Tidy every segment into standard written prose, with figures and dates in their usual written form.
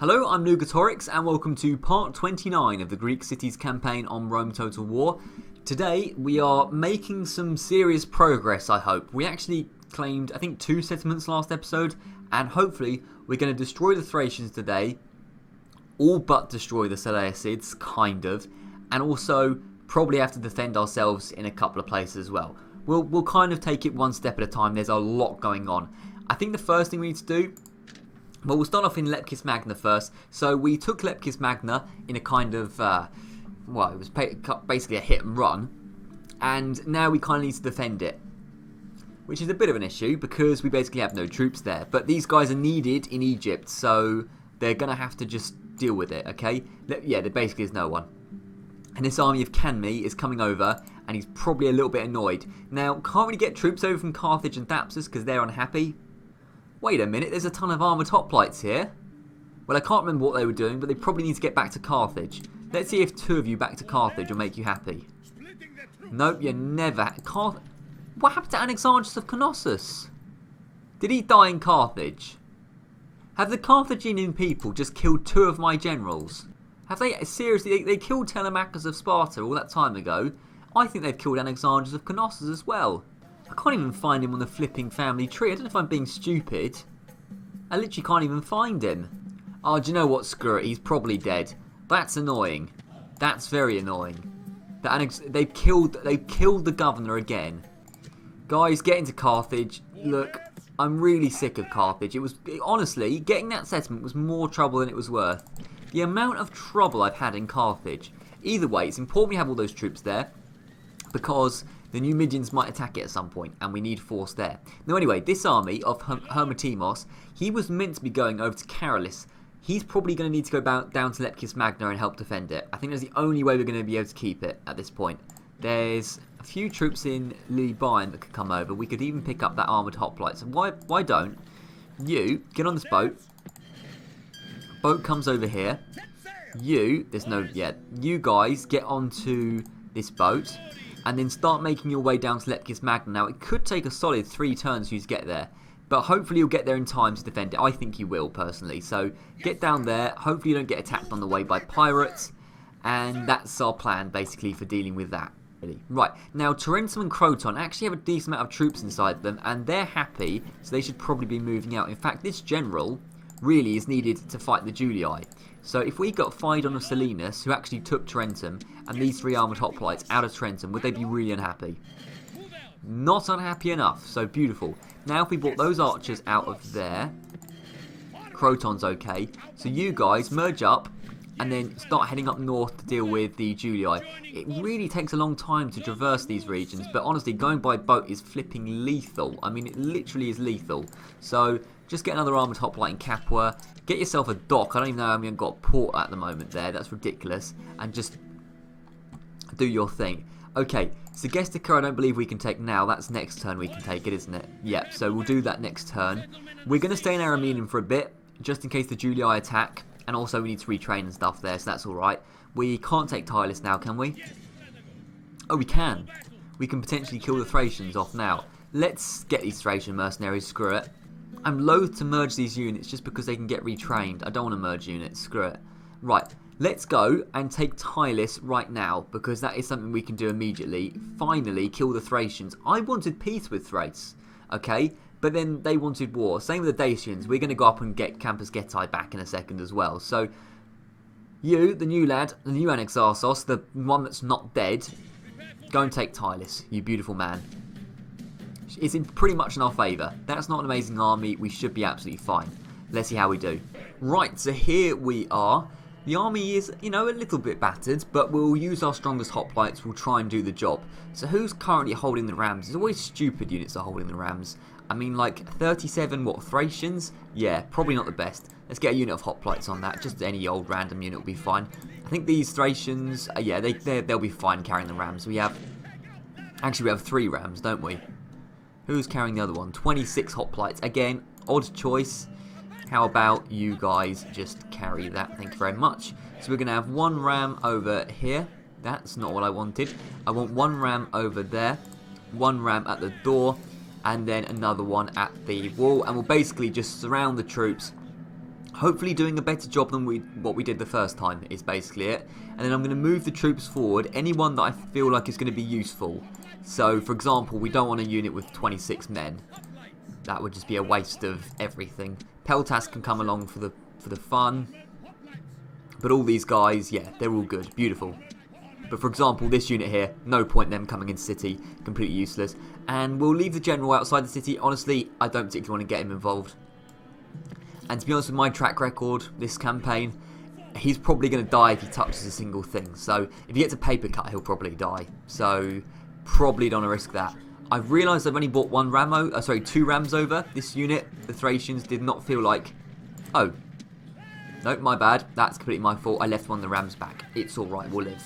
Hello, I'm Nugatorix and welcome to part 29 of the Greek Cities campaign on Rome Total War. Today we are making some serious progress, I hope. We actually claimed, I think, 2 settlements last episode, and hopefully we're going to destroy the Thracians today, all but destroy the Seleucids, kind of, and also probably have to defend ourselves in a couple of places as well. We'll kind of take it one step at a time. There's a lot going on. I think the first thing we need to do, well, we'll start off in Lepkis Magna first. So we took Lepkis Magna in a kind of, it was basically a hit and run. And now we kind of need to defend it, which is a bit of an issue because we basically have no troops there. But these guys are needed in Egypt, so they're going to have to just deal with it, okay? Yeah, there basically is no one. And this army of Canmi is coming over, and he's probably a little bit annoyed. Now, can't really get troops over from Carthage and Thapsus because they're unhappy. Wait a minute, there's a ton of armoured hoplites here. Well, I can't remember what they were doing, but they probably need to get back to Carthage. Let's see if 2 of you back to Carthage will make you happy. Nope, you never... What happened to Anaxarchus of Knossos? Did he die in Carthage? Have the Carthaginian people just killed 2 of my generals? Have they... Seriously, they killed Telemachus of Sparta all that time ago. I think they've killed Anaxarchus of Knossos as well. I can't even find him on the flipping family tree. I don't know if I'm being stupid. I literally can't even find him. Oh, do you know what? Screw it. He's probably dead. That's annoying. That's very annoying. They've killed the governor again. Guys, get into Carthage. Look, I'm really sick of Carthage. Honestly, getting that settlement was more trouble than it was worth. The amount of trouble I've had in Carthage. Either way, it's important we have all those troops there, because the Numidians might attack it at some point, and we need force there. Now anyway, this army of Hermotimos, he was meant to be going over to Caralis. He's probably going to need to go down to Lepkis Magna and help defend it. I think that's the only way we're going to be able to keep it at this point. There's a few troops in Libyne that could come over. We could even pick up that armoured hoplite. So why don't you get on this boat? Boat comes over here. You guys get onto this boat and then start making your way down to Lepkis Magna. Now, it could take a solid 3 turns for you to get there, but hopefully you'll get there in time to defend it. I think you will, personally. So, get down there. Hopefully you don't get attacked on the way by pirates, and that's our plan, basically, for dealing with that. Right, now, Tarentum and Croton actually have a decent amount of troops inside them, and they're happy, so they should probably be moving out. In fact, this general really is needed to fight the Julii. So if we got Phaedon of Selinus, who actually took Tarentum, and these 3 armoured hoplites out of Tarentum, would they be really unhappy? Not unhappy enough, so beautiful. Now if we brought those archers out of there, Croton's okay. So you guys merge up, and then start heading up north to deal with the Julii. It really takes a long time to traverse these regions, but honestly, going by boat is flipping lethal. I mean, it literally is lethal. So just get another armoured hoplite in Capua. Get yourself a dock. I don't even know how we haven't got a port at the moment there. That's ridiculous. And just do your thing. Okay, Segestica I don't believe we can take now. That's next turn we can take it, isn't it? Yep, so we'll do that next turn. We're going to stay in Aramenium for a bit, just in case the Julii attack. And also we need to retrain and stuff there, so that's alright. We can't take Tylis now, can we? Oh, we can. We can potentially kill the Thracians off now. Let's get these Thracian mercenaries, screw it. I'm loath to merge these units just because they can get retrained. I don't want to merge units, screw it. Right, let's go and take Tylis right now, because that is something we can do immediately. Finally, kill the Thracians. I wanted peace with Thrace, okay? But then they wanted war. Same with the Dacians. We're going to go up and get Campus Getae back in a second as well. So, you, the new lad, the new Anaxarchos, the one that's not dead, go and take Tylis, you beautiful man. It's in pretty much in our favour. That's not an amazing army. We should be absolutely fine. Let's see how we do. Right, so here we are. The army is, a little bit battered, but we'll use our strongest hoplites. We'll try and do the job. So who's currently holding the rams? There's always stupid units that are holding the rams. I mean, like 37, Thracians? Yeah, probably not the best. Let's get a unit of hoplites on that. Just any old random unit will be fine. I think these Thracians, they'll be fine carrying the rams. We have 3 rams, don't we? Who's carrying the other one? 26 hoplites. Again, odd choice. How about you guys just carry that? Thank you very much. So we're going to have 1 ram over here. That's not what I wanted. I want 1 ram over there. 1 ram at the door. And then another one at the wall. And we'll basically just surround the troops Hopefully doing a better job than what we did the first time is basically it. And then I'm going to move the troops forward, anyone that I feel like is going to be useful. So, for example, we don't want a unit with 26 men. That would just be a waste of everything. Peltas can come along for the fun. But all these guys, yeah, they're all good. Beautiful. But for example, this unit here, no point them coming into city. Completely useless. And we'll leave the general outside the city. Honestly, I don't particularly want to get him involved. And to be honest with my track record, this campaign, he's probably going to die if he touches a single thing. So if he gets a paper cut, he'll probably die. So probably don't want to risk that. I've realised I've only bought two rams over this unit. The Thracians did not feel like... Oh. Nope, my bad. That's completely my fault. I left one of the rams back. It's alright, we'll live.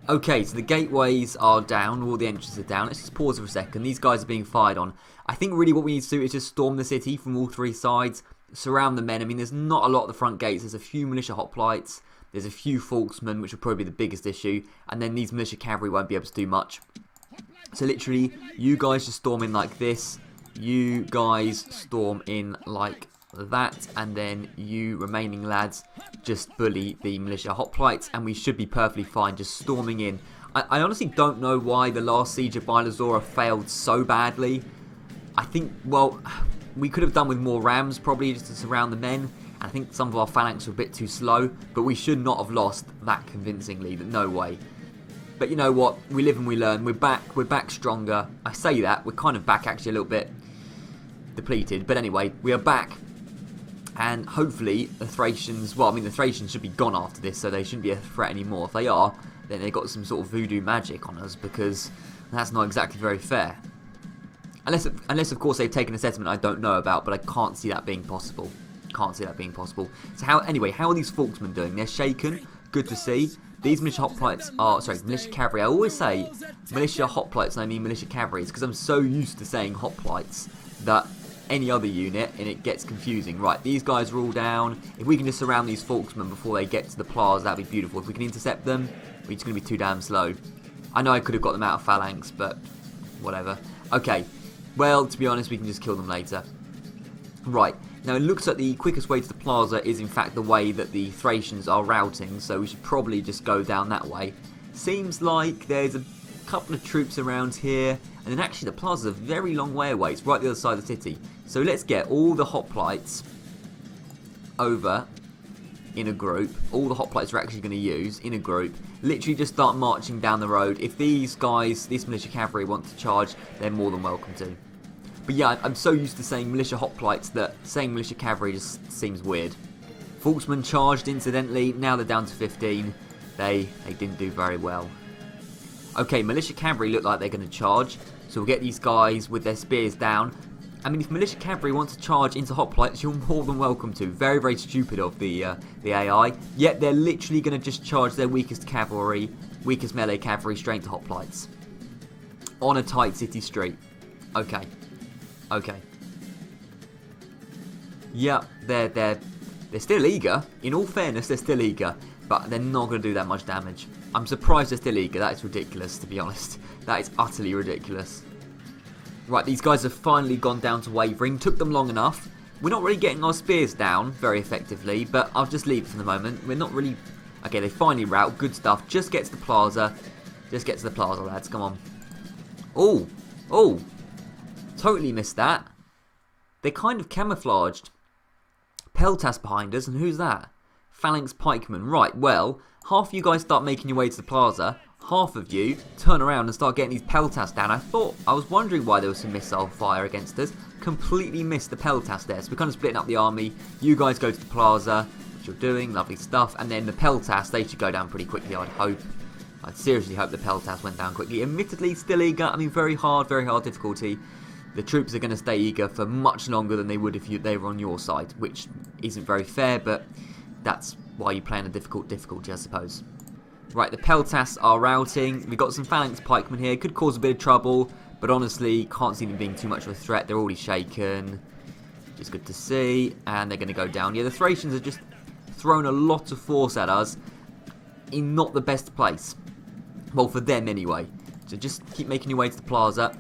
Okay, so the gateways are down. All the entrances are down. Let's just pause for a second. These guys are being fired on. I think really what we need to do is just storm the city from all three sides. Surround the men. I mean, there's not a lot at the front gates. There's a few militia hoplites. There's a few Falksmen, which will probably be the biggest issue. And then these militia cavalry won't be able to do much. So literally, you guys just storm in like this. You guys storm in like that. And then you remaining lads just bully the militia hoplites. And we should be perfectly fine just storming in. I honestly don't know why the last siege of Bylazora failed so badly. I think, well, we could have done with more rams probably just to surround the men. And I think some of our phalanx were a bit too slow. But we should not have lost that convincingly. No way. But you know what? We live and we learn. We're back stronger. I say that. We're kind of back actually a little bit depleted. But anyway, we are back. And hopefully the Thracians... Well, I mean, the Thracians should be gone after this. So they shouldn't be a threat anymore. If they are, then they've got some sort of voodoo magic on us. Because that's not exactly very fair. Unless of course, they've taken a settlement I don't know about. But I can't see that being possible. Can't see that being possible. So how are these Falksmen doing? They're shaken. Good to see. These militia hoplites are... Sorry, militia cavalry. I always say militia hoplites and I mean militia cavalry. Because I'm so used to saying hoplites that any other unit and it gets confusing. Right, these guys are all down. If we can just surround these Falksmen before they get to the plaza, that'd be beautiful. If we can intercept them, we're just going to be too damn slow. I know I could have got them out of phalanx, but whatever. Okay, well, to be honest, we can just kill them later. Right. Now, it looks like the quickest way to the plaza is, in fact, the way that the Thracians are routing, so we should probably just go down that way. Seems like there's a couple of troops around here, and then actually the plaza's a very long way away. It's right the other side of the city. So let's get all the hoplites over in a group. All the hoplites we're actually going to use in a group. Literally just start marching down the road. If these guys, this militia cavalry, want to charge, they're more than welcome to. But yeah, I'm so used to saying militia hoplites that saying militia cavalry just seems weird. Falksmen charged incidentally, now they're down to 15. They didn't do very well. Okay, militia cavalry look like they're going to charge. So we'll get these guys with their spears down. I mean, if militia cavalry want to charge into hoplites, you're more than welcome to. Very, very stupid of the AI. Yet they're literally going to just charge their weakest cavalry, weakest melee cavalry straight to hoplites. On a tight city street. Okay. Okay. Yeah, they're still eager. In all fairness, they're still eager, but they're not going to do that much damage. I'm surprised they're still eager. That is ridiculous, to be honest. That is utterly ridiculous. Right, these guys have finally gone down to wavering. Took them long enough. We're not really getting our spears down very effectively, but I'll just leave it for the moment. We're not really... Okay, they finally rout. Good stuff. Just get to the plaza. Just get to the plaza, lads. Come on. Oh! Oh! Totally missed that. They're kind of camouflaged. Peltas behind us, and who's that? Phalanx pikemen. Right, well, half of you guys start making your way to the plaza. Half of you turn around and start getting these Peltas down. I was wondering why there was some missile fire against us. Completely missed the Peltas there. So we're kind of splitting up the army. You guys go to the plaza, which you're doing, lovely stuff. And then the Peltas, they should go down pretty quickly, I'd hope. I'd seriously hope the Peltas went down quickly. Admittedly, still eager. I mean, very hard difficulty. The troops are going to stay eager for much longer than they would if they were on your side, which isn't very fair, but that's why you play in a difficulty, I suppose. Right, the Peltas are routing. We've got some Phalanx pikemen here. Could cause a bit of trouble, but honestly, can't see them being too much of a threat. They're already shaken, which is good to see, and they're going to go down. Yeah, the Thracians have just thrown a lot of force at us in not the best place. Well, for them anyway. So just keep making your way to the plaza.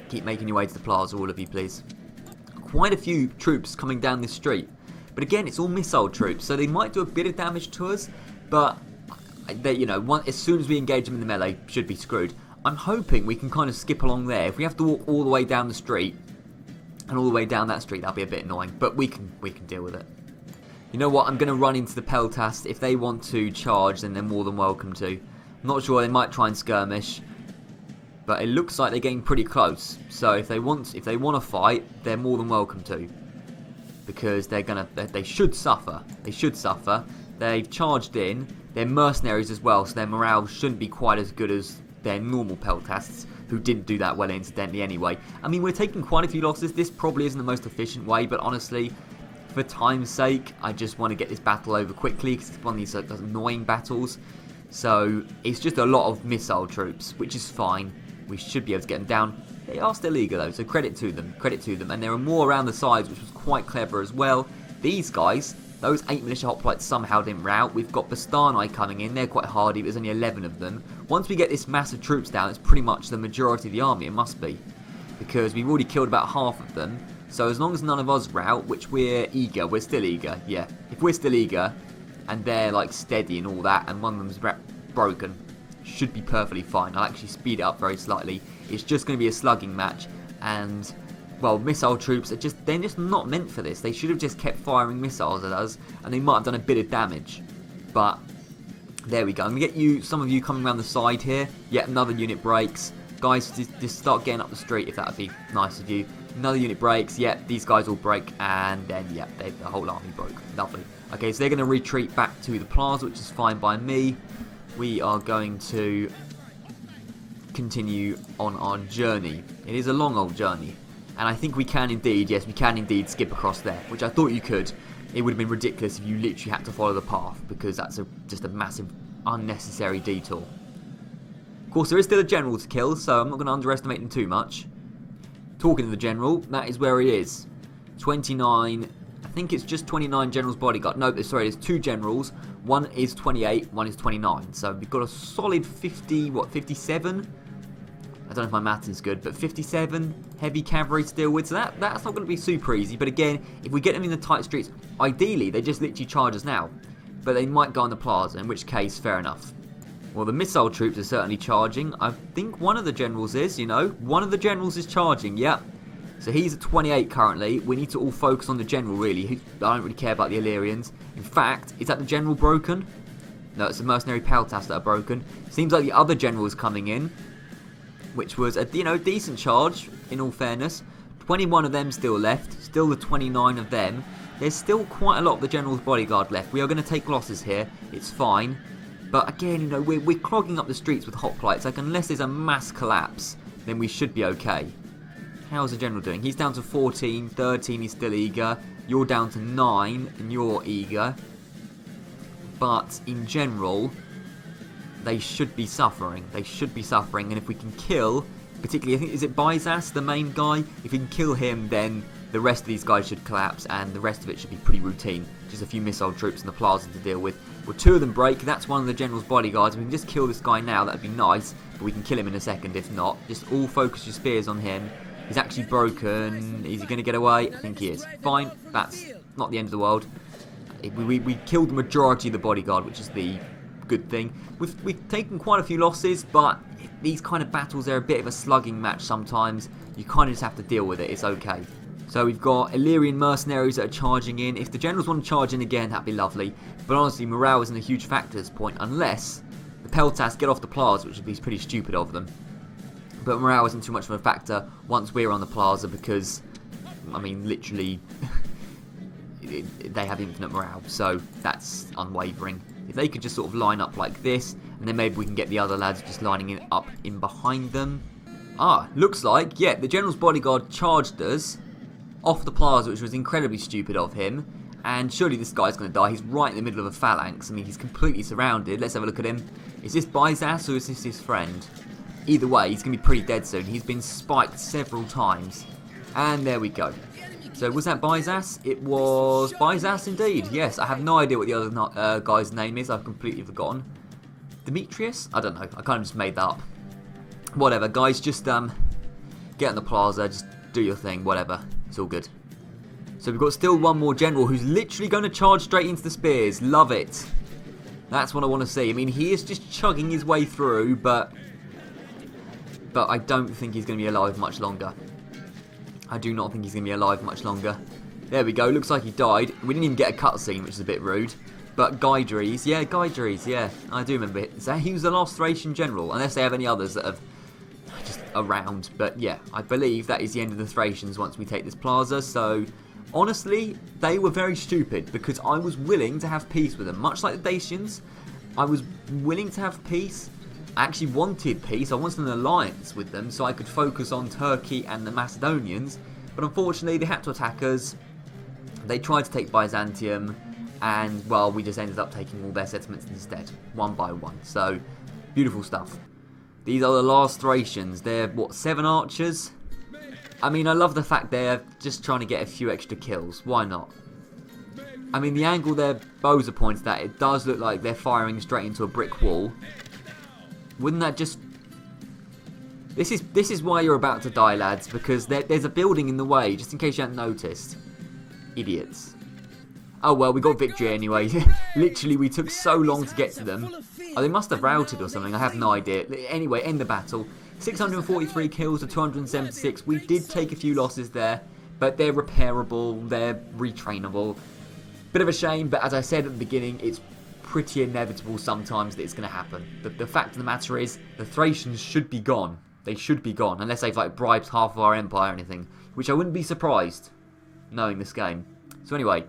Keep making your way to the plaza, all of you, please. Quite a few troops coming down this street. But again, it's all missile troops, so they might do a bit of damage to us, but they, you know, as soon as we engage them in the melee, should be screwed. I'm hoping we can kind of skip along there. If we have to walk all the way down the street, and all the way down that street, that'll be a bit annoying, but we can deal with it. You know what, I'm going to run into the Peltast. If they want to charge, then they're more than welcome to. I'm not sure, they might try and skirmish, but it looks like they're getting pretty close. So if they want to fight, they're more than welcome to, because they should suffer. They should suffer. They've charged in. They're mercenaries as well, so their morale shouldn't be quite as good as their normal Peltasts, who didn't do that well incidentally anyway. I mean, we're taking quite a few losses. This probably isn't the most efficient way, but honestly, for time's sake, I just want to get this battle over quickly, because it's one of these annoying battles. So it's just a lot of missile troops, which is fine. We should be able to get them down. They are still eager though, so credit to them. And there are more around the sides, which was quite clever as well. These guys, those 8 militia hoplites somehow didn't rout. We've got Bastani coming in. They're quite hardy. There's only 11 of them. Once we get this mass of troops down, it's pretty much the majority of the army. It must be, because we've already killed about half of them. So as long as none of us rout, which we're still eager. Yeah, if we're still eager, and they're like steady and all that, and one of them's broken, should be perfectly fine. I'll actually speed it up very slightly. It's just going to be a slugging match, and well, missile troops are they're just not meant for this. They should have just kept firing missiles at us, and they might have done a bit of damage. But there we go. I'm going to get some of you coming around the side here. Yet another unit breaks. Guys, just start getting up the street if that would be nice of you. Another unit breaks. Yep, these guys all break, and then yep, the whole army broke. Lovely. Okay, so they're going to retreat back to the plaza, which is fine by me. We are going to continue on our journey. It is a long old journey, and I think we can indeed, yes, we can indeed skip across there, which I thought you could. It would have been ridiculous if you literally had to follow the path, because that's just a massive unnecessary detour. Of course, there is still a general to kill, so I'm not going to underestimate him too much. Talking to the general, that is where he is. 29, I think it's just 29 generals bodyguard. No, sorry, there's 2 generals. One is 28, one is 29. So we've got a solid 57? I don't know if my maths is good, but 57 heavy cavalry to deal with. So that's not going to be super easy. But again, if we get them in the tight streets, ideally they just literally charge us now. But they might go on the plaza, in which case, fair enough. Well, the missile troops are certainly charging. I think one of the generals is, one of the generals is charging, yep. So he's at 28 currently. We need to all focus on the general, really. I don't really care about the Illyrians. In fact, is that the general broken? No, it's the mercenary Peltast that are broken. Seems like the other general is coming in, which was a decent charge, in all fairness. 21 of them still left. Still the 29 of them. There's still quite a lot of the general's bodyguard left. We are going to take losses here. It's fine. But again, we're clogging up the streets with hoplites. Like, unless there's a mass collapse, then we should be okay. How's the general doing? He's down to 14, 13, he's still eager. You're down to 9, and you're eager. But in general, they should be suffering. They should be suffering, and if we can kill, particularly, I think, is it Bizas, the main guy? If we can kill him, then the rest of these guys should collapse, and the rest of it should be pretty routine. Just a few missile troops in the plaza to deal with. Well, 2 of them break. That's one of the general's bodyguards. We can just kill this guy now. That'd be nice. But we can kill him in a second if not. Just all focus your spears on him. He's actually broken. Is he going to get away? I think he is. Fine. That's not the end of the world. We killed the majority of the bodyguard, which is the good thing. We've taken quite a few losses, but these kind of battles, they're a bit of a slugging match sometimes. You kind of just have to deal with it. It's okay. So we've got Illyrian mercenaries that are charging in. If the generals want to charge in again, that'd be lovely. But honestly, morale isn't a huge factor at this point, unless the Peltasts get off the plaza, which would be pretty stupid of them. But morale isn't too much of a factor once we're on the plaza, because, I mean, literally, they have infinite morale, so that's unwavering. If they could just sort of line up like this, and then maybe we can get the other lads just lining up in behind them. Looks like, yeah, the general's bodyguard charged us off the plaza, which was incredibly stupid of him. And surely this guy's going to die. He's right in the middle of a phalanx. I mean, he's completely surrounded. Let's have a look at him. Is this Bizas or is this his friend? Either way, he's going to be pretty dead soon. He's been spiked several times. And there we go. So was that Bizas? It was Bizas indeed. Yes, I have no idea what the other guy's name is. I've completely forgotten. Demetrius? I don't know. I kind of just made that up. Whatever, guys. Just get on the plaza. Just do your thing. Whatever. It's all good. So we've got still one more general who's literally going to charge straight into the spears. Love it. That's what I want to see. I mean, he is just chugging his way through, but I don't think he's going to be alive much longer. I do not think he's going to be alive much longer. There we go. Looks like he died. We didn't even get a cutscene, which is a bit rude. But Guidries, yeah, I do remember it. So he was the last Thracian general, unless they have any others that have just around. But yeah, I believe that is the end of the Thracians once we take this plaza. So honestly, they were very stupid because I was willing to have peace with them. Much like the Dacians, I was willing to have peace. I actually wanted peace. I wanted an alliance with them so I could focus on Turkey and the Macedonians. But unfortunately, they had to attack us. They tried to take Byzantium. And, well, we just ended up taking all their settlements instead, one by one. So, beautiful stuff. These are the last Thracians. They're, what, 7 archers? I mean, I love the fact they're just trying to get a few extra kills. Why not? I mean, the angle their bows are pointed at, it does look like they're firing straight into a brick wall. Wouldn't that just... This is why you're about to die, lads, because there's a building in the way, just in case you hadn't noticed. Idiots. Oh well, we got victory anyway. Literally, we took so long to get to them. Oh, they must have routed or something. I have no idea. Anyway, end the battle. 643 kills to 276. We did take a few losses there, but they're repairable. They're retrainable. Bit of a shame, but as I said at the beginning, it's pretty inevitable sometimes that it's going to happen. The fact of the matter is, the Thracians should be gone. They should be gone, unless they've like bribed half of our empire or anything, which I wouldn't be surprised, knowing this game. So anyway,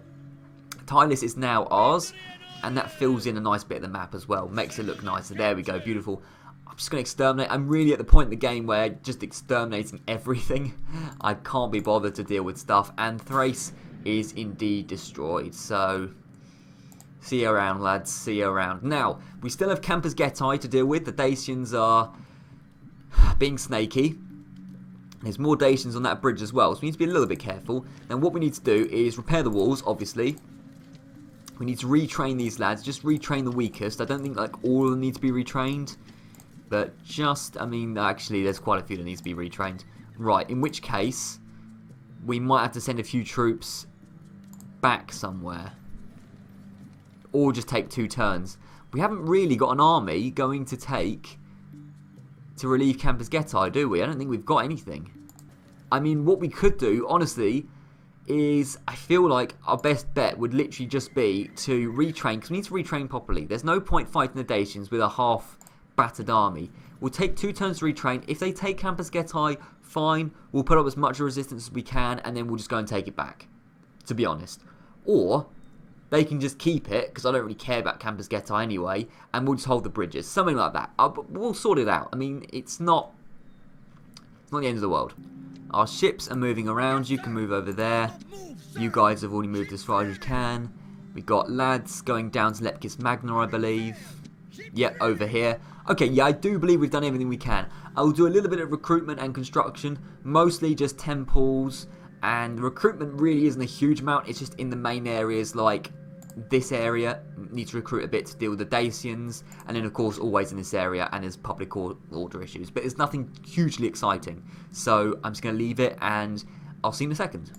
Tylis is now ours, and that fills in a nice bit of the map as well. Makes it look nicer. There we go, beautiful. I'm just going to exterminate. I'm really at the point in the game where just exterminating everything. I can't be bothered to deal with stuff, and Thrace is indeed destroyed. So, see you around, lads. See you around. Now, we still have Campus Getae to deal with. The Dacians are being snaky. There's more Dacians on that bridge as well, so we need to be a little bit careful. Now, what we need to do is repair the walls, obviously. We need to retrain these lads, just retrain the weakest. I don't think like all of them need to be retrained, but just, I mean, actually there's quite a few that need to be retrained. Right, in which case, we might have to send a few troops back somewhere. Or just take 2 turns. We haven't really got an army going to take to relieve Campus Getae, do we? I don't think we've got anything. I mean, what we could do, honestly, is I feel like our best bet would literally just be to retrain, because we need to retrain properly. There's no point fighting the Dacians with a half-battered army. We'll take 2 turns to retrain. If they take Campus Getae, fine. We'll put up as much resistance as we can, and then we'll just go and take it back, to be honest. Or they can just keep it, because I don't really care about Campus Getae anyway, and we'll just hold the bridges. Something like that. But we'll sort it out. I mean, it's not the end of the world. Our ships are moving around. You can move over there. You guys have already moved as far as you can. We've got lads going down to Lepkis Magna, I believe. Yep, over here. Okay, yeah, I do believe we've done everything we can. I'll do a little bit of recruitment and construction. Mostly just temples. And recruitment really isn't a huge amount. It's just in the main areas like this area. Need to recruit a bit to deal with the Dacians. And then, of course, always in this area. And there's public order issues. But there's nothing hugely exciting. So I'm just going to leave it. And I'll see you in a second.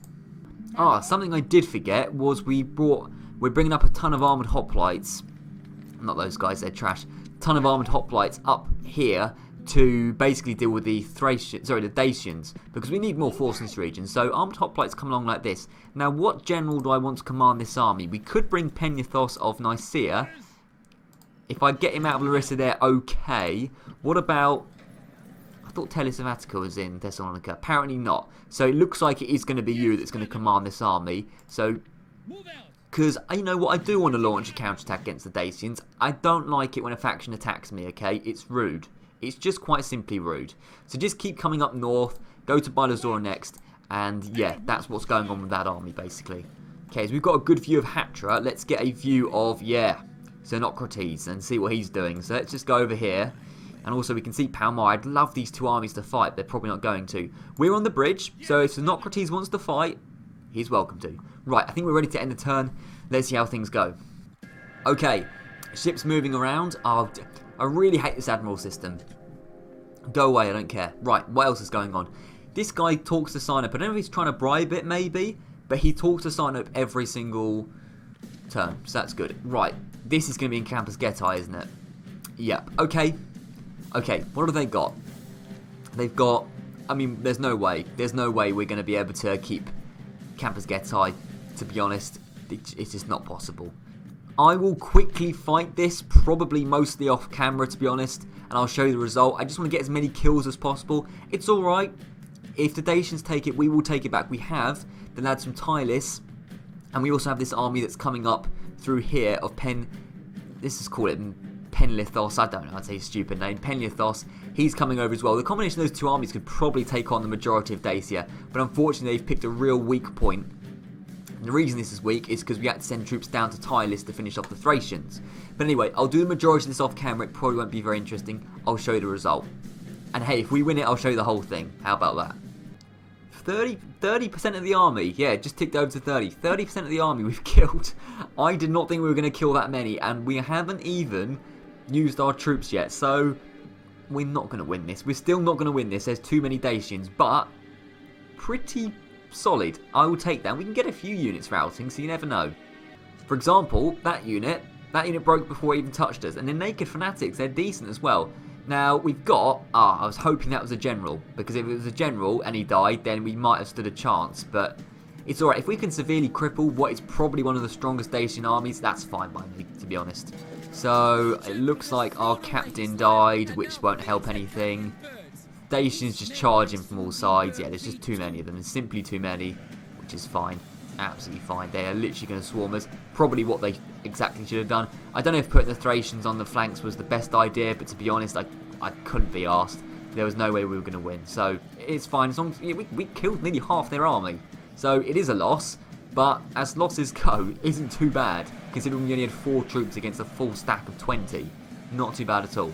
Something I did forget was we're bringing up a ton of armoured hoplites. Not those guys, they're trash. Ton of armoured hoplites up here to basically deal with the Dacians, because we need more force in this region. So armoured hoplites come along like this. Now, what general do I want to command this army? We could bring Penyathos of Nicaea. If I get him out of Larissa there, okay. What about... I thought Tellus of Attica was in Thessalonica. Apparently not. So it looks like it is going to be you that's going to command this army. So... because, you know what, I do want to launch a counterattack against the Dacians. I don't like it when a faction attacks me, okay? It's rude. It's just quite simply rude. So just keep coming up north, go to Bylazora next, and yeah, that's what's going on with that army, basically. Okay, so we've got a good view of Hatra. Let's get a view of, Xenocrates, and see what he's doing. So let's just go over here. And also we can see Palmyra. I'd love these 2 armies to fight. They're probably not going to. We're on the bridge, so if Xenocrates wants to fight, he's welcome to. Right, I think we're ready to end the turn. Let's see how things go. Okay, ships moving around. I really hate this admiral system. Go away, I don't care. Right, what else is going on? This guy talks to Sinop. I don't know if he's trying to bribe it, maybe. But he talks to sign up every single turn, so that's good. Right, this is going to be in Campus Getae, isn't it? Yep. Okay, what have they got? They've got, I mean, there's no way we're going to be able to keep Campus Getae, to be honest. It's just not possible. I will quickly fight this, probably mostly off camera, to be honest, and I'll show you the result. I just want to get as many kills as possible. It's alright. If the Dacians take it, we will take it back. We have the lads from Tylis, and we also have this army that's coming up through here of this is called Penlithos, I don't know, I'd say a stupid name, Penlithos. He's coming over as well. The combination of those two armies could probably take on the majority of Dacia, but unfortunately they've picked a real weak point. And the reason this is weak is because we had to send troops down to Tylis to finish off the Thracians. But anyway, I'll do the majority of this off camera. It probably won't be very interesting. I'll show you the result. And hey, if we win it, I'll show you the whole thing. How about that? 30% of the army. Yeah, it just ticked over to 30. 30% of the army we've killed. I did not think we were going to kill that many. And we haven't even used our troops yet. So, we're not going to win this. We're still not going to win this. There's too many Dacians. But, pretty solid. I will take that. We can get a few units routing, so you never know. For example, that unit broke before it even touched us. And the Naked Fanatics, they're decent as well. Now, we've got... I was hoping that was a general. Because if it was a general and he died, then we might have stood a chance. But it's alright. If we can severely cripple what is probably one of the strongest Dacian armies, that's fine by me, to be honest. So, it looks like our captain died, which won't help anything. Dacians just charging from all sides. Yeah, there's just too many of them. There's simply too many, which is fine. Absolutely fine. They are literally going to swarm us. Probably what they exactly should have done. I don't know if putting the Thracians on the flanks was the best idea, but to be honest, I couldn't be asked. There was no way we were going to win. So, it's fine. As long as, we killed nearly half their army. So, it is a loss. But as losses go, it isn't too bad. Considering we only had 4 troops against a full stack of 20. Not too bad at all.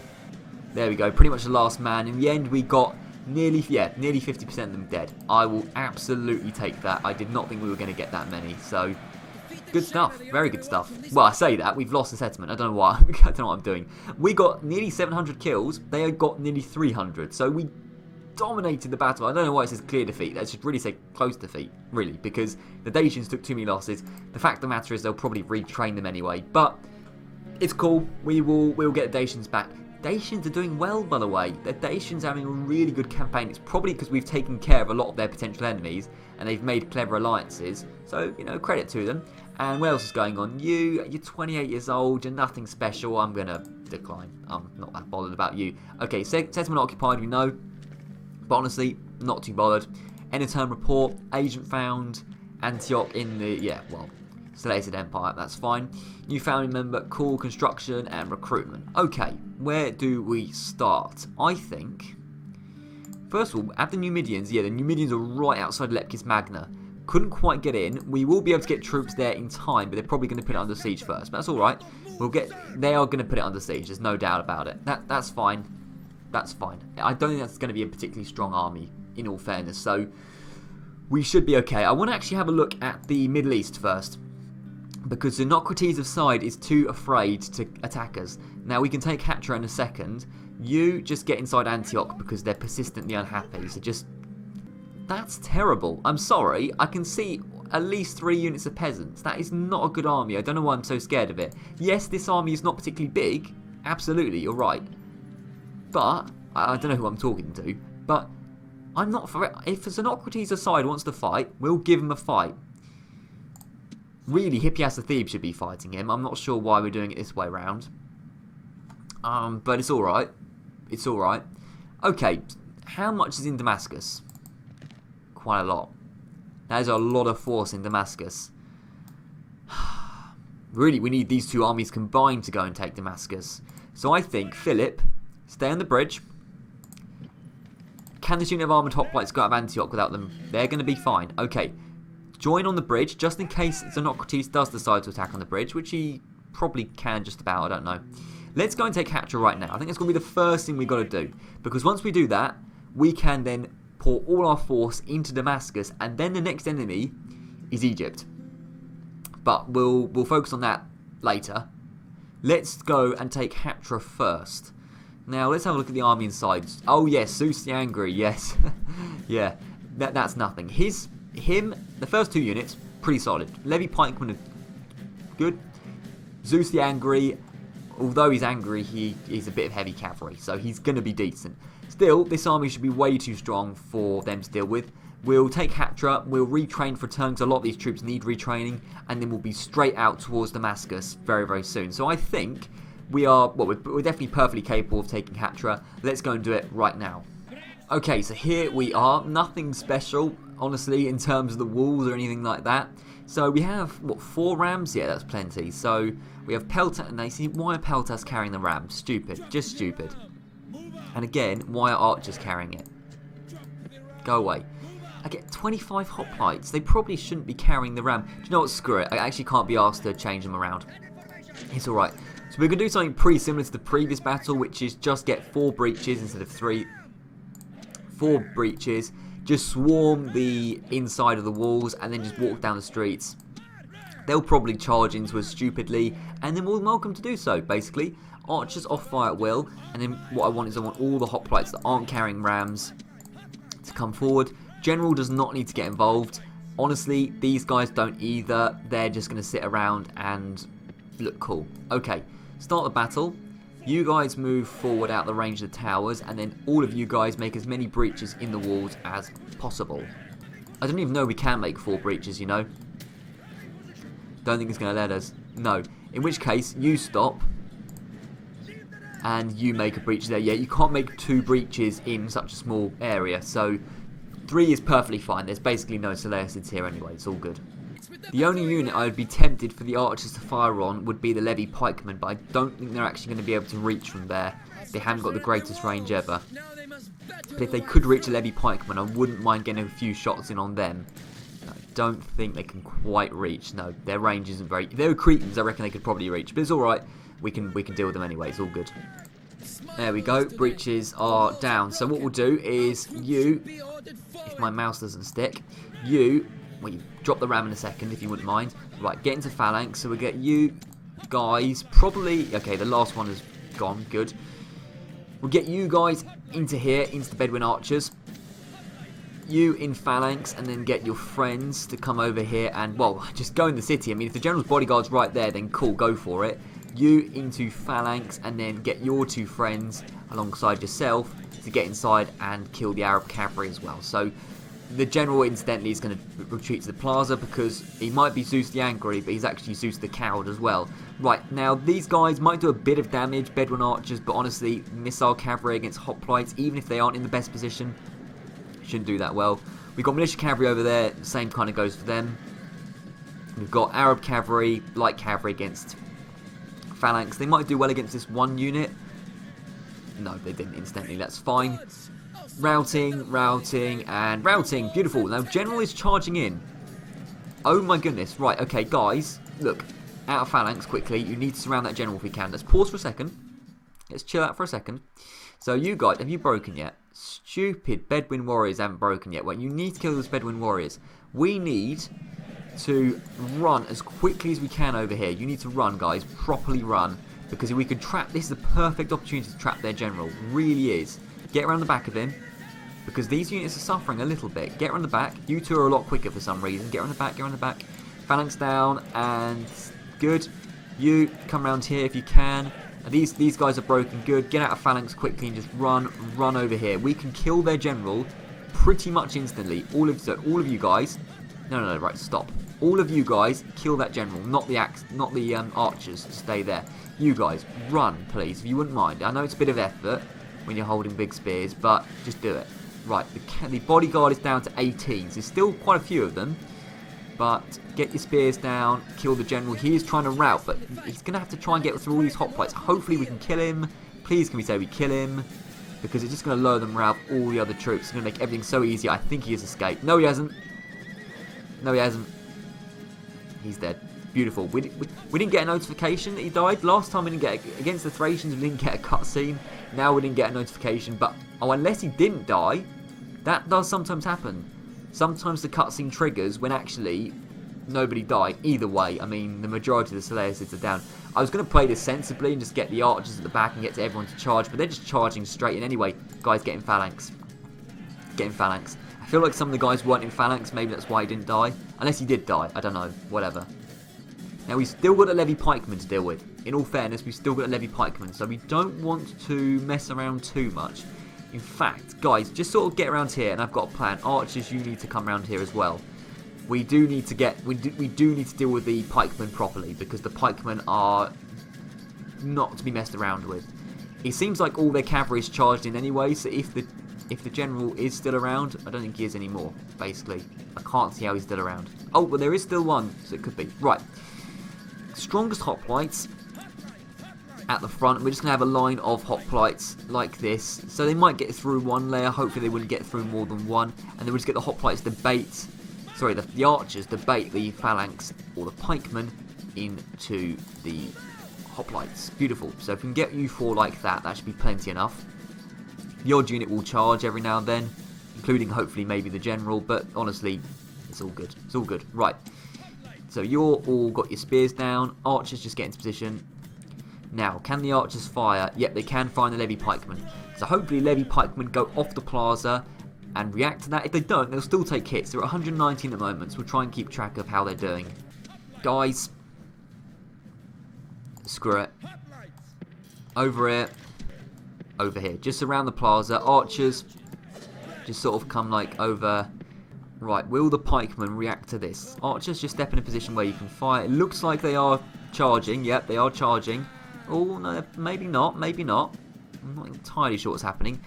There we go, pretty much the last man. In the end, we got nearly 50% of them dead. I will absolutely take that. I did not think we were going to get that many. So, good stuff. Very good stuff. Well, I say that. We've lost the settlement. I don't know why. I don't know what I'm doing. We got nearly 700 kills. They got nearly 300. So, we dominated the battle. I don't know why it says clear defeat. That should really say close defeat, really. Because the Dacians took too many losses. The fact of the matter is they'll probably retrain them anyway. But, it's cool. We'll get the Dacians back. Dacians are doing well, by the way. The Dacians are having a really good campaign. It's probably because we've taken care of a lot of their potential enemies and they've made clever alliances. So, credit to them. And what else is going on? You're 28 years old. You're nothing special. I'm going to decline. I'm not that bothered about you. Okay, settlement occupied, we know. But honestly, not too bothered. End of term report. Agent found. Antioch in the, Seleucid Empire, that's fine. New founding member, cool, construction and recruitment. Okay, where do we start? I think, first of all, at the Numidians, the Numidians are right outside Leptis Magna. Couldn't quite get in. We will be able to get troops there in time, but they're probably going to put it under siege first. But that's alright. They are going to put it under siege, there's no doubt about it. That's fine. That's fine. I don't think that's going to be a particularly strong army, in all fairness. So, we should be okay. I want to actually have a look at the Middle East first. Because Xenocrates of Side is too afraid to attack us. Now, we can take Hatra in a second. You just get inside Antioch because they're persistently unhappy. So just... That's terrible. I'm sorry. I can see at least 3 units of peasants. That is not a good army. I don't know why I'm so scared of it. Yes, this army is not particularly big. Absolutely, you're right. But, I don't know who I'm talking to. But, I'm not for it. If Xenocrates of Side wants to fight, we'll give him a fight. Really, Hippias of Thebes should be fighting him. I'm not sure why we're doing it this way round. But it's alright. It's alright. Okay, how much is in Damascus? Quite a lot. There's a lot of force in Damascus. Really, we need these 2 armies combined to go and take Damascus. So I think, Philip, stay on the bridge. Can this unit of armoured hoplites go out of Antioch without them? They're going to be fine. Okay. Join on the bridge, just in case Xenocrates does decide to attack on the bridge, which he probably can just about, I don't know. Let's go and take Hatra right now. I think that's going to be the first thing we've got to do. Because once we do that, we can then pour all our force into Damascus, and then the next enemy is Egypt. But we'll focus on that later. Let's go and take Hatra first. Now, let's have a look at the army inside. Oh, yes, Zeus the Angry, yes. Yeah, that's nothing. His the first two units, pretty solid. Levy Pikemen are good. Zeus the Angry, although he's angry, he's a bit of heavy cavalry, so he's going to be decent. Still, this army should be way too strong for them to deal with. We'll take Hatra, we'll retrain for turn, because a lot of these troops need retraining, and then we'll be straight out towards Damascus very, very soon. So I think we're definitely perfectly capable of taking Hatra. Let's go and do it right now. Okay, so here we are. Nothing special, honestly, in terms of the walls or anything like that. So we have, 4 rams? Yeah, that's plenty. So we have Peltas, and they see, why are Peltas carrying the ram? Stupid, just stupid. And again, why are archers carrying it? Go away. I get 25 hoplites. They probably shouldn't be carrying the ram. Do you know what? Screw it. I actually can't be asked to change them around. It's alright. So we're going to do something pretty similar to the previous battle, which is just get 4 breaches instead of 3. 4 breaches. Just swarm the inside of the walls and then just walk down the streets. They'll probably charge into us stupidly, and then we're welcome to do so, basically. Archers off fire at will, and then what I want is I want all the hoplites that aren't carrying rams to come forward. General does not need to get involved. Honestly, these guys don't either. They're just going to sit around and look cool. Okay, start the battle. You guys move forward out the range of the towers, and then all of you guys make as many breaches in the walls as possible. I don't even know we can make 4 breaches, you know. Don't think it's going to let us. No. In which case, you stop. And you make a breach there. Yeah, you can't make 2 breaches in such a small area. So 3 is perfectly fine. There's basically no Seleucids here anyway. It's all good. The only unit I would be tempted for the archers to fire on would be the Levy Pikemen, but I don't think they're actually going to be able to reach from there. They haven't got the greatest range ever. But if they could reach a Levy Pikemen, I wouldn't mind getting a few shots in on them. I don't think they can quite reach. No, their range isn't very... If they were Cretans, I reckon they could probably reach. But it's alright. We can deal with them anyway. It's all good. There we go. Breaches are down. So what we'll do is you... If my mouse doesn't stick, you... Well, you drop the ram in a second, if you wouldn't mind. Right, get into phalanx. So we'll get you guys probably... Okay, the last one is gone. Good. We'll get you guys into here, into the Bedouin archers. You in phalanx, and then get your friends to come over here and, well, just go in the city. I mean, if the general's bodyguard's right there, then cool, go for it. You into phalanx, and then get your 2 friends alongside yourself to get inside and kill the Arab cavalry as well. So the general incidentally is going to retreat to the plaza because he might be Zeus the Angry, but he's actually Zeus the Coward as well. Right, now these guys might do a bit of damage, Bedouin archers, but honestly, missile cavalry against hoplites, even if they aren't in the best position, shouldn't do that well. We've got militia cavalry over there, the same kind of goes for them. We've got Arab cavalry, light cavalry against phalanx. They might do well against this one unit. No, they didn't instantly, that's fine. Routing, and routing. Beautiful. Now, general is charging in. Oh my goodness. Right, okay, guys. Look, out of phalanx, quickly. You need to surround that general if we can. Let's pause for a second. Let's chill out for a second. So, you guys, have you broken yet? Stupid Bedouin warriors haven't broken yet. Well, you need to kill those Bedouin warriors. We need to run as quickly as we can over here. You need to run, guys. Properly run. Because if we could trap... This is the perfect opportunity to trap their general. Really is. Get around the back of him, because these units are suffering a little bit. Get around the back. You 2 are a lot quicker for some reason. Get around the back, get around the back. Phalanx down, and good. You come around here if you can. These guys are broken. Good. Get out of phalanx quickly and just run over here. We can kill their general pretty much instantly. All of you guys. No, right, stop. All of you guys kill that general, not the archers. Stay there. You guys, run, please, if you wouldn't mind. I know it's a bit of effort when you're holding big spears, but just do it. Right, the bodyguard is down to 18. So there's still quite a few of them, but get your spears down, kill the general. He is trying to rout, but he's going to have to try and get through all these hoplites. Hopefully we can kill him. Please can we say we kill him, because it's just going to lower the morale of all the other troops. It's going to make everything so easy. I think he has escaped. No, he hasn't. No, he hasn't. He's dead. Beautiful. We didn't get a notification that he died. Last time we didn't get against the Thracians, we didn't get a cutscene. Now we didn't get a notification. But unless he didn't die, that does sometimes happen. Sometimes the cutscene triggers when actually nobody died. Either way, I mean, the majority of the Seleucids are down. I was going to play this sensibly and just get the archers at the back and get to everyone to charge, but they're just charging straight in anyway. Guys, get in phalanx. Get in phalanx. I feel like some of the guys weren't in phalanx, maybe that's why he didn't die. Unless he did die, I don't know, whatever. Now we've still got a levy pikeman to deal with. In all fairness, we've still got a levy pikeman, so we don't want to mess around too much. In fact, guys, just sort of get around here, and I've got a plan. Archers, you need to come around here as well. We do need to deal with the pikemen properly, because the pikemen are not to be messed around with. It seems like all their cavalry is charged in anyway, so if the general is still around, I don't think he is anymore, basically. I can't see how he's still around. Oh, well, there is still one, so it could be. Right. Strongest hoplites at the front. We're just going to have a line of hoplites like this. So they might get through one layer. Hopefully they wouldn't get through more than one. And then we'll just get the hoplites to bait, sorry, the archers to bait the phalanx or the pikemen into the hoplites. Beautiful. So if we can get you four like that, that should be plenty enough. The odd unit will charge every now and then, including hopefully maybe the general, but honestly, it's all good. It's all good. Right. So you're all got your spears down. Archers just get into position. Now, can the archers fire? Yep, they can fire the levy pikemen. So hopefully levy pikemen go off the plaza and react to that. If they don't, they'll still take hits. They're at 119 at the moment, so we'll try and keep track of how they're doing. Guys, screw it. Over here. Over here. Just around the plaza. Archers, just sort of come like over. Right, will the pikemen react to this? Archers, just step in a position where you can fire. It looks like they are charging. Yep, they are charging. Oh, no, maybe not. Maybe not. I'm not entirely sure what's happening.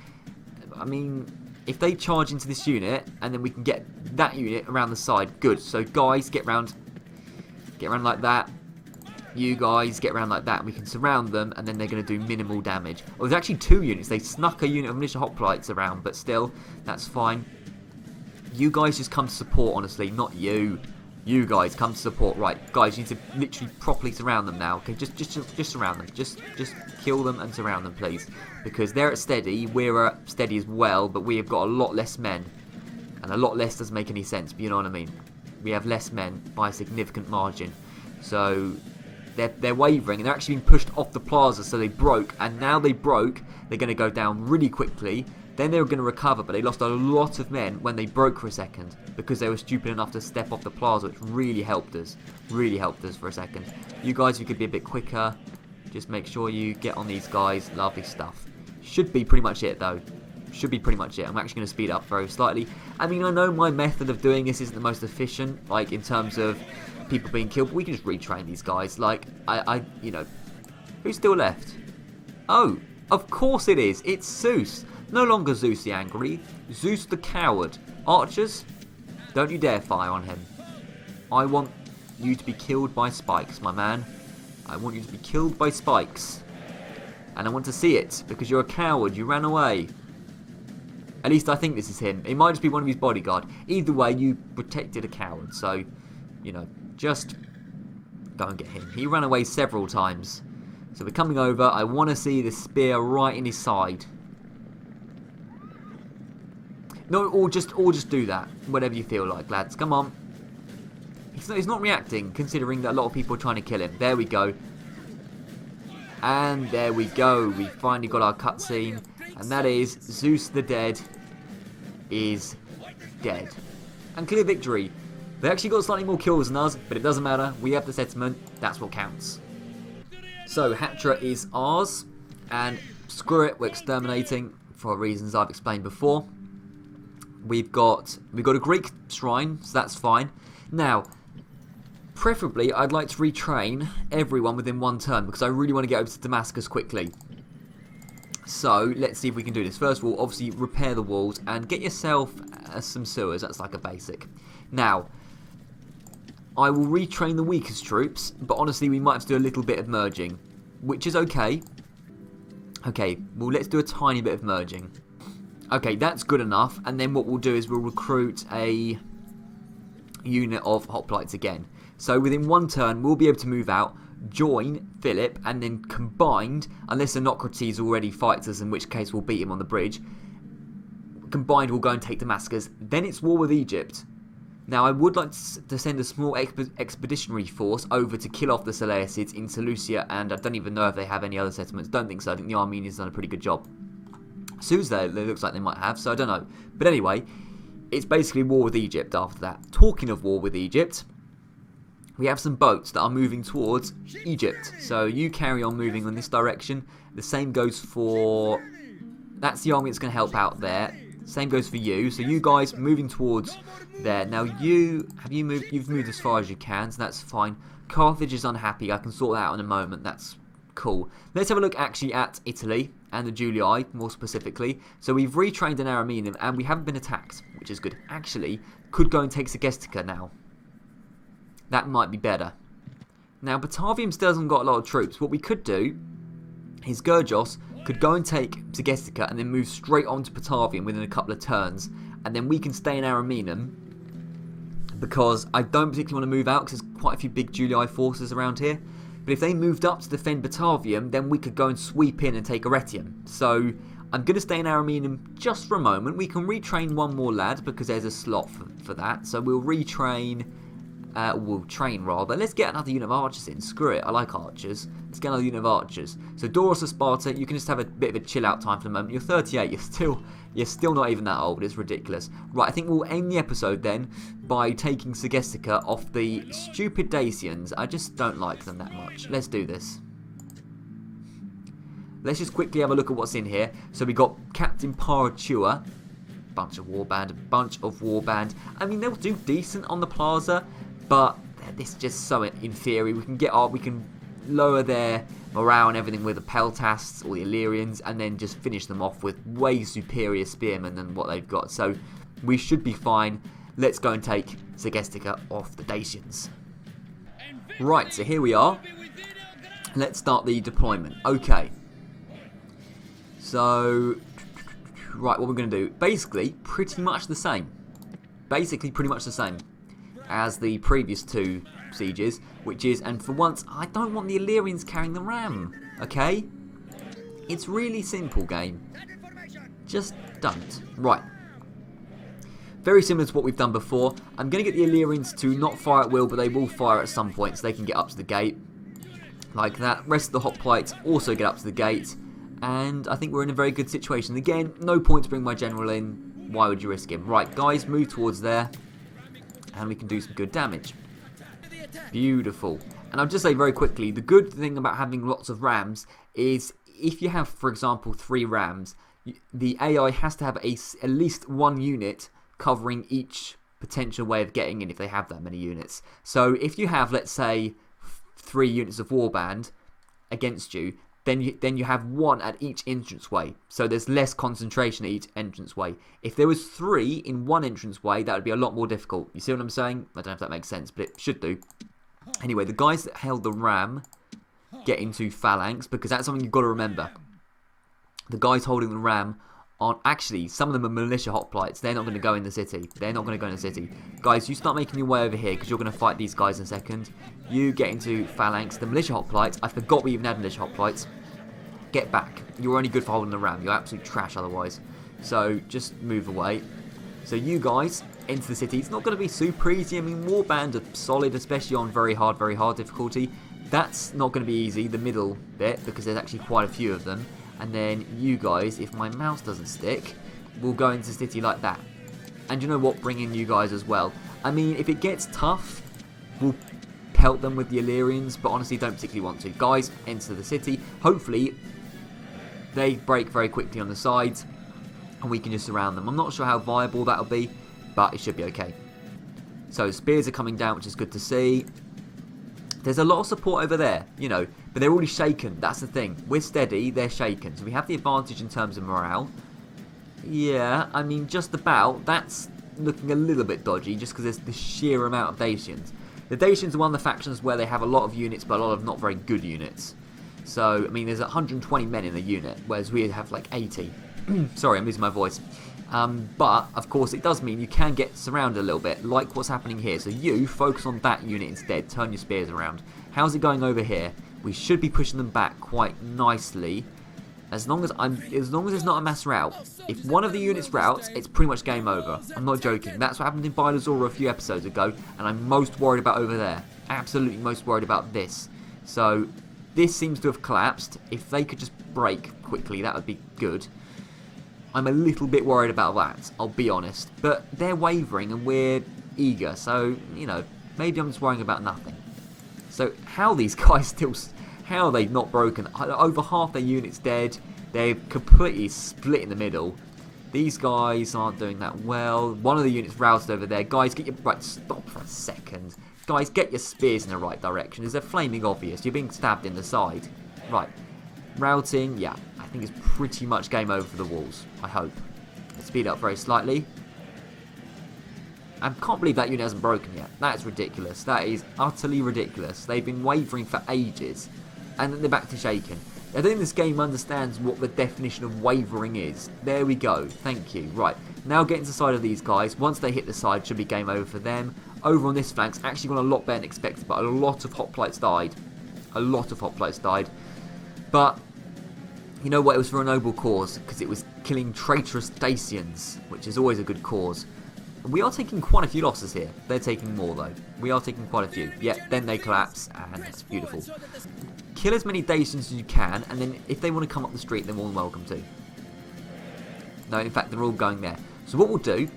I mean, if they charge into this unit, and then we can get that unit around the side, good. So, guys, get round like that. You guys get around like that. We can surround them, and then they're going to do minimal damage. Oh, there's actually two units. They snuck a unit of militia hoplites around, but still, that's fine. You guys just come to support, honestly, not you. You guys come to support. Right, guys, you need to literally properly surround them now. Okay, just surround them. Just kill them and surround them, please. Because they're at steady, we're at steady as well, but we have got a lot less men. And a lot less doesn't make any sense, but you know what I mean. We have less men by a significant margin. So they're wavering, and they're actually being pushed off the plaza, so they broke. And now they broke, they're going to go down really quickly. Then they were going to recover, but they lost a lot of men when they broke for a second because they were stupid enough to step off the plaza, which really helped us. Really helped us for a second. You guys, you could be a bit quicker. Just make sure you get on these guys. Lovely stuff. Should be pretty much it, though. Should be pretty much it. I'm actually going to speed up very slightly. I mean, I know my method of doing this isn't the most efficient, like, in terms of people being killed, but we can just retrain these guys. Like, you know, who's still left? Oh, of course it is. It's Zeus. No longer Zeus the Angry, Zeus the Coward. Archers, don't you dare fire on him. I want you to be killed by spikes, my man. I want you to be killed by spikes. And I want to see it, because you're a coward, you ran away. At least I think this is him. It might just be one of his bodyguard. Either way, you protected a coward, so, you know, just go and get him. He ran away several times. So we're coming over. I want to see the spear right in his side. No, or just do that. Whatever you feel like, lads. Come on. He's not reacting, considering that a lot of people are trying to kill him. There we go. And there we go. We finally got our cutscene. And that is Zeus the Dead is dead. And clear victory. They actually got slightly more kills than us, but it doesn't matter. We have the settlement. That's what counts. So, Hatra is ours. And screw it, we're exterminating for reasons I've explained before. We've got a Greek shrine, so that's fine. Now, preferably, I'd like to retrain everyone within one turn, because I really want to get over to Damascus quickly. So, let's see if we can do this. First of all, obviously, repair the walls, and get yourself some sewers. That's like a basic. Now, I will retrain the weakest troops, but honestly, we might have to do a little bit of merging, which is okay. Okay, well, let's do a tiny bit of merging. Okay, that's good enough, and then what we'll do is we'll recruit a unit of hoplites again. So within one turn, we'll be able to move out, join Philip, and then combined, unless Anocrates already fights us, in which case we'll beat him on the bridge, combined we'll go and take Damascus. Then it's war with Egypt. Now, I would like to send a small expeditionary force over to kill off the Seleucids in Seleucia, and I don't even know if they have any other settlements. Don't think so. I think the Armenians have done a pretty good job. Susa, it looks like they might have, so I don't know. But anyway, it's basically war with Egypt after that. Talking of war with Egypt, we have some boats that are moving towards Egypt. So you carry on moving in this direction. The same goes for... That's the army that's going to help out there. Same goes for you. So you guys moving towards there. Now you've moved as far as you can, so that's fine. Carthage is unhappy. I can sort that out in a moment. That's cool. Let's have a look actually at Italy and the Julii, more specifically. So we've retrained an Ariminum and we haven't been attacked, which is good. Actually, could go and take Segestica now. That might be better. Now, Batavium still hasn't got a lot of troops. What we could do is Gurgos could go and take Segestica and then move straight on to Batavium within a couple of turns. And then we can stay in Ariminum because I don't particularly want to move out because there's quite a few big Julii forces around here. But if they moved up to defend Batavium, then we could go and sweep in and take Arretium. So I'm going to stay in Ariminum just for a moment. We can retrain one more lad because there's a slot for that. So we'll retrain... we'll train rather. Let's get another unit of archers in. Screw it, I like archers. Let's get another unit of archers. So Doros of Sparta, you can just have a bit of a chill out time for the moment. You're 38, you're still not even that old. It's ridiculous. Right, I think we'll end the episode then by taking Segestica off the stupid Dacians. I just don't like them that much. Let's do this. Let's just quickly have a look at what's in here. So we got Captain Paratua. Bunch of warband. I mean, they'll do decent on the plaza. But this is just so inferior. We can lower their morale and everything with the Peltasts or the Illyrians, and then just finish them off with way superior spearmen than what they've got. So we should be fine. Let's go and take Segestica off the Dacians. Right, so here we are. Let's start the deployment. Okay. So, right, what we're going to do? Basically, pretty much the same. As the previous two sieges, which is, and for once, I don't want the Illyrians carrying the ram, okay? It's really simple, game. Just don't. Right. Very similar to what we've done before. I'm going to get the Illyrians to not fire at will, but they will fire at some point, so they can get up to the gate. Like that. Rest of the hoplites also get up to the gate, and I think we're in a very good situation. Again, no point to bring my general in. Why would you risk him? Right, guys, move towards there. And we can do some good damage. Beautiful. And I'll just say very quickly, the good thing about having lots of rams is if you have, for example, 3 rams, the AI has to have at least 1 unit covering each potential way of getting in if they have that many units. So if you have, let's say, 3 units of warband against you, then you have 1 at each entranceway. So there's less concentration at each entranceway. If there was 3 in 1 entranceway, that would be a lot more difficult. You see what I'm saying? I don't know if that makes sense, but it should do. Anyway, the guys that held the ram get into phalanx, because that's something you've got to remember. The guys holding the ram aren't actually, some of them are militia hoplites. They're not going to go in the city. Guys, you start making your way over here, because you're going to fight these guys in a second. You get into phalanx. The militia hoplites, I forgot we even had militia hoplites. Get back. You're only good for holding the ram. You're absolute trash otherwise. So just move away. So you guys into the city. It's not going to be super easy. I mean, warband are solid, especially on very hard difficulty. That's not going to be easy, the middle bit, because there's actually quite a few of them. And then you guys, if my mouse doesn't stick, will go into the city like that. And you know what? Bring in you guys as well. I mean, if it gets tough, we'll pelt them with the Illyrians, but honestly don't particularly want to. Guys, enter the city. Hopefully, they break very quickly on the sides, and we can just surround them. I'm not sure how viable that'll be, but it should be okay. So, spears are coming down, which is good to see. There's a lot of support over there, you know, but they're already shaken. That's the thing. We're steady, they're shaken. So we have the advantage in terms of morale. Yeah, I mean, just about. That's looking a little bit dodgy, just because there's the sheer amount of Dacians. The Dacians are one of the factions where they have a lot of units, but a lot of not very good units. So, I mean, there's 120 men in a unit, whereas we have like 80. Sorry, I'm losing my voice. But, of course, it does mean you can get surrounded a little bit, like what's happening here. So you focus on that unit instead. Turn your spears around. How's it going over here? We should be pushing them back quite nicely. As long as there's not a mass rout. If one of the units routs, it's pretty much game over. I'm not joking. That's what happened in Bylazora a few episodes ago, and I'm most worried about over there. Absolutely most worried about this. So, this seems to have collapsed. If they could just break quickly, that would be good. I'm a little bit worried about that, I'll be honest. But they're wavering and we're eager, so, you know, maybe I'm just worrying about nothing. So how these guys still... How are they not broken? Over half their units dead. They're completely split in the middle. These guys aren't doing that well. One of the units routed over there. Guys, get your... Right, stop for a second. Guys, get your spears in the right direction. Is they're flaming obvious. You're being stabbed in the side. Right. Routing, yeah. I think it's pretty much game over for the walls. I hope. Let's speed up very slightly. I can't believe that unit hasn't broken yet. That is ridiculous. That is utterly ridiculous. They've been wavering for ages. And then they're back to shaking. I think this game understands what the definition of wavering is. There we go. Thank you. Right. Now getting to the side of these guys. Once they hit the side, should be game over for them. Over on this flank's actually gone a lot better than expected, but a lot of hoplites died. A lot of hoplites died. But, you know what? It was for a noble cause, because it was killing traitorous Dacians, which is always a good cause. We are taking quite a few losses here. They're taking more, though. We are taking quite a few. Yep, then they collapse, and that's beautiful. Kill as many Dacians as you can, and then if they want to come up the street, they're more than welcome to. No, in fact, they're all going there. So what we'll do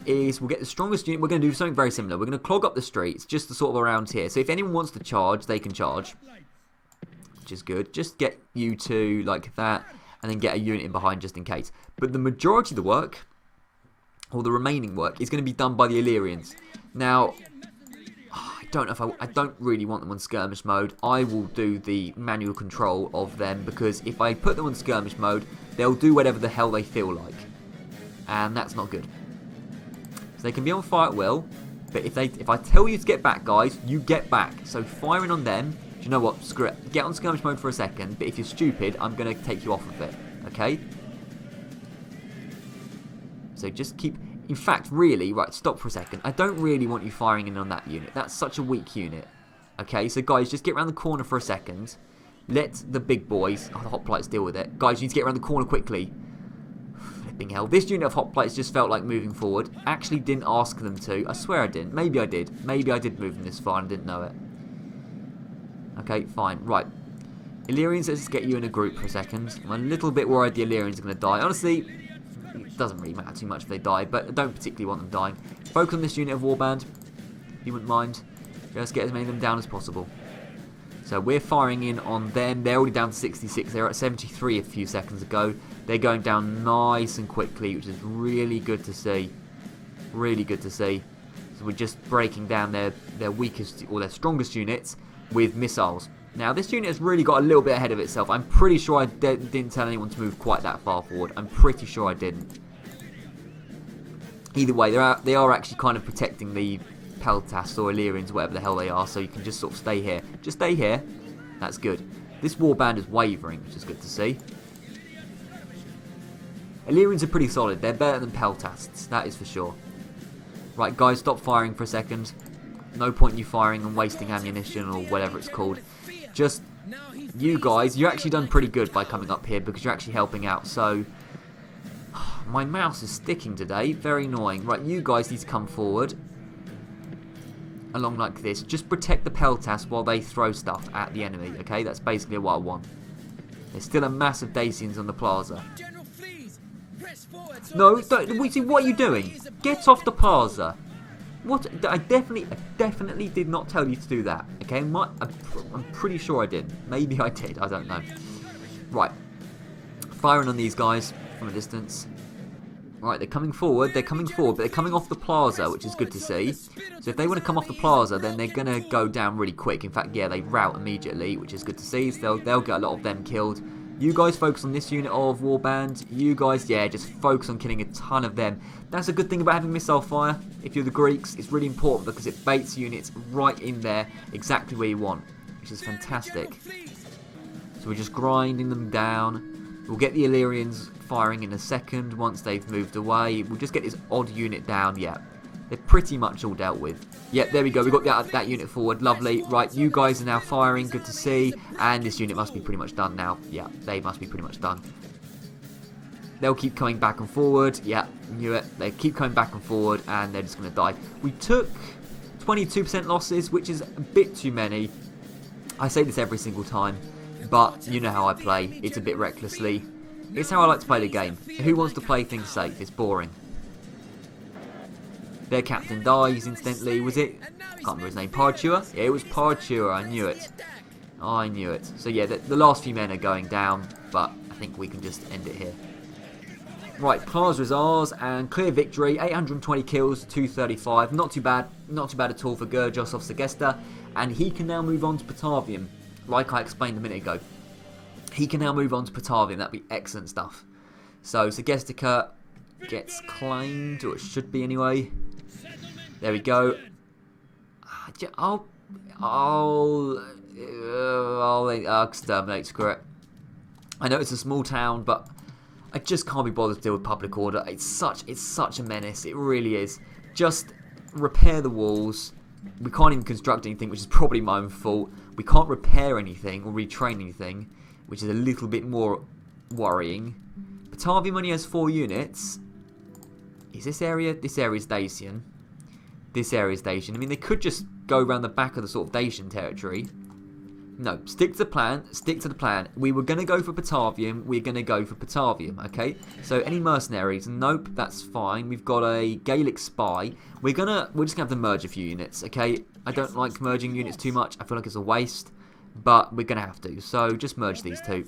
is we'll get the strongest unit. We're going to do something very similar. We're going to clog up the streets, just to sort of around here. So if anyone wants to charge, they can charge, which is good. Just get you two like that, and then get a unit in behind just in case. But the majority of the work, or the remaining work, is going to be done by the Illyrians. Now, I don't know if I don't really want them on skirmish mode. I will do the manual control of them, because if I put them on skirmish mode, they'll do whatever the hell they feel like, and that's not good. So they can be on fire at will, but if I tell you to get back, guys, you get back. So firing on them, do you know what? Screw it. Get on skirmish mode for a second, but if you're stupid, I'm going to take you off of it. Okay? So just keep... In fact, really, right, stop for a second. I don't really want you firing in on that unit. That's such a weak unit. Okay, so guys, just get around the corner for a second. Let the big boys, the hoplites, deal with it. Guys, you need to get around the corner quickly. Flipping hell. This unit of hoplites just felt like moving forward. Actually didn't ask them to. I swear I didn't. Maybe I did. Maybe I did move them this far and didn't know it. Okay, fine. Right. Illyrians, let's just get you in a group for a second. I'm a little bit worried the Illyrians are going to die. Honestly... It doesn't really matter too much if they die, but I don't particularly want them dying. Focus on this unit of warband, if you wouldn't mind. Just get as many of them down as possible. So we're firing in on them. They're already down to 66. They were at 73 a few seconds ago. They're going down nice and quickly, which is really good to see. Really good to see. So we're just breaking down their weakest or their strongest units with missiles. Now, this unit has really got a little bit ahead of itself. I'm pretty sure I didn't tell anyone to move quite that far forward. I'm pretty sure I didn't. Either way, they are actually kind of protecting the Peltas or Illyrians, whatever the hell they are, so you can just sort of stay here. Just stay here. That's good. This warband is wavering, which is good to see. Illyrians are pretty solid. They're better than Peltasts, that is for sure. Right, guys, stop firing for a second. No point in you firing and wasting ammunition or whatever it's called. Just, you guys, you're actually done pretty good by coming up here because you're actually helping out, so... My mouse is sticking today, very annoying. Right, you guys need to come forward. Along like this. Just protect the Peltas while they throw stuff at the enemy, okay? That's basically what I want. There's still a mass of Dacians on the plaza. No, don't, see, what are you doing? Get off the plaza. What? I definitely did not tell you to do that. Okay, I'm pretty sure I did. Maybe I did. I don't know. Right, firing on these guys from a distance. Right, they're coming forward. They're coming forward, but they're coming off the plaza, which is good to see. So if they want to come off the plaza, then they're gonna go down really quick. In fact, yeah, they rout immediately, which is good to see. So they'll get a lot of them killed. You guys focus on this unit of warband. You guys, yeah, just focus on killing a ton of them. That's a good thing about having missile fire. If you're the Greeks, it's really important because it baits units right in there, exactly where you want, which is fantastic. So we're just grinding them down. We'll get the Illyrians firing in a second once they've moved away. We'll just get this odd unit down. Yeah, they're pretty much all dealt with. Yep, there we go. We got that unit forward. Lovely. Right, you guys are now firing. Good to see. And this unit must be pretty much done now. Yeah, they must be pretty much done. They'll keep coming back and forward. Yeah, knew it. They keep coming back and forward, and they're just going to die. We took 22% losses, which is a bit too many. I say this every single time, but you know how I play. It's a bit recklessly. It's how I like to play the game. Who wants to play things safe? It's boring. Their captain dies instantly. Was it? I can't remember his name. Partua? Yeah, it was Partua. I knew it. I knew it. So yeah, the last few men are going down, but I think we can just end it here. Right, Plaza is ours, and clear victory. 820 kills, 235. Not too bad. Not too bad at all for Gurjos of Segesta. And he can now move on to Patavium, like I explained a minute ago. He can now move on to Patavium. That'd be excellent stuff. So Segestica gets claimed, or it should be anyway. There we go. I'll exterminate, screw it. I know it's a small town, but I just can't be bothered to deal with public order. It's such a menace. It really is. Just repair the walls. We can't even construct anything, which is probably my own fault. We can't repair anything or retrain anything, which is a little bit more worrying. Patavium only has 4 units. Is this area? This area is Dacian. This area is Dacian. I mean, they could just go around the back of the sort of Dacian territory. No, stick to the plan. Stick to the plan. We were going to go for Patavium. We're going to go for Patavium, okay? So, any mercenaries? Nope, that's fine. We've got a Gaelic spy. We're just going to have to merge a few units, okay? I don't like merging units too much. I feel like it's a waste. But we're going to have to. So, just merge these two.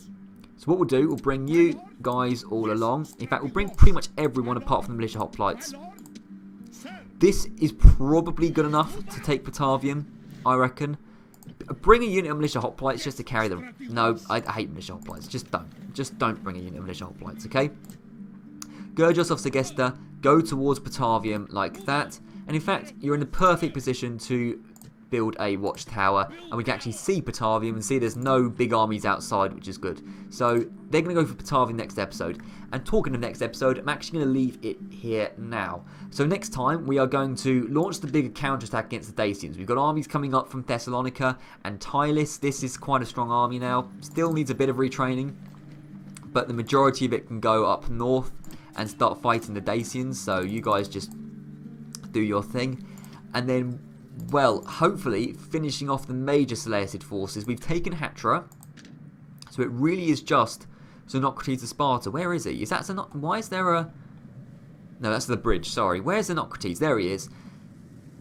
So, what we'll do, we'll bring you guys all along. In fact, we'll bring pretty much everyone apart from the militia hoplites. This is probably good enough to take Patavium, I reckon. Bring a unit of militia hoplites just to carry them. No, I hate militia hoplites. Just don't. Just don't bring a unit of militia hoplites, okay? Gurjos of Segesta, go towards Patavium like that. And in fact, you're in the perfect position to build a watchtower. And we can actually see Patavium and see there's no big armies outside, which is good. So they're going to go for Patavium next episode. And talking of next episode, I'm actually going to leave it here now. So next time, we are going to launch the bigger counterattack against the Dacians. We've got armies coming up from Thessalonica and Tylis. This is quite a strong army now. Still needs a bit of retraining. But the majority of it can go up north and start fighting the Dacians. So you guys just do your thing. And then, well, hopefully, finishing off the major Seleucid forces. We've taken Hatra. So it really is just Xenocrates of Sparta. Where is he? Is that why is there a... No, that's the bridge, sorry. Where's Xenocrates? There he is.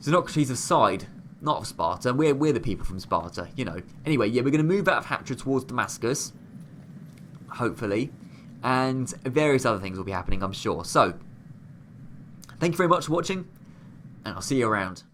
Xenocrates of Side, not of Sparta. We're the people from Sparta, you know. Anyway, yeah, we're going to move out of Hatra towards Damascus. Hopefully. And various other things will be happening, I'm sure. So, thank you very much for watching. And I'll see you around.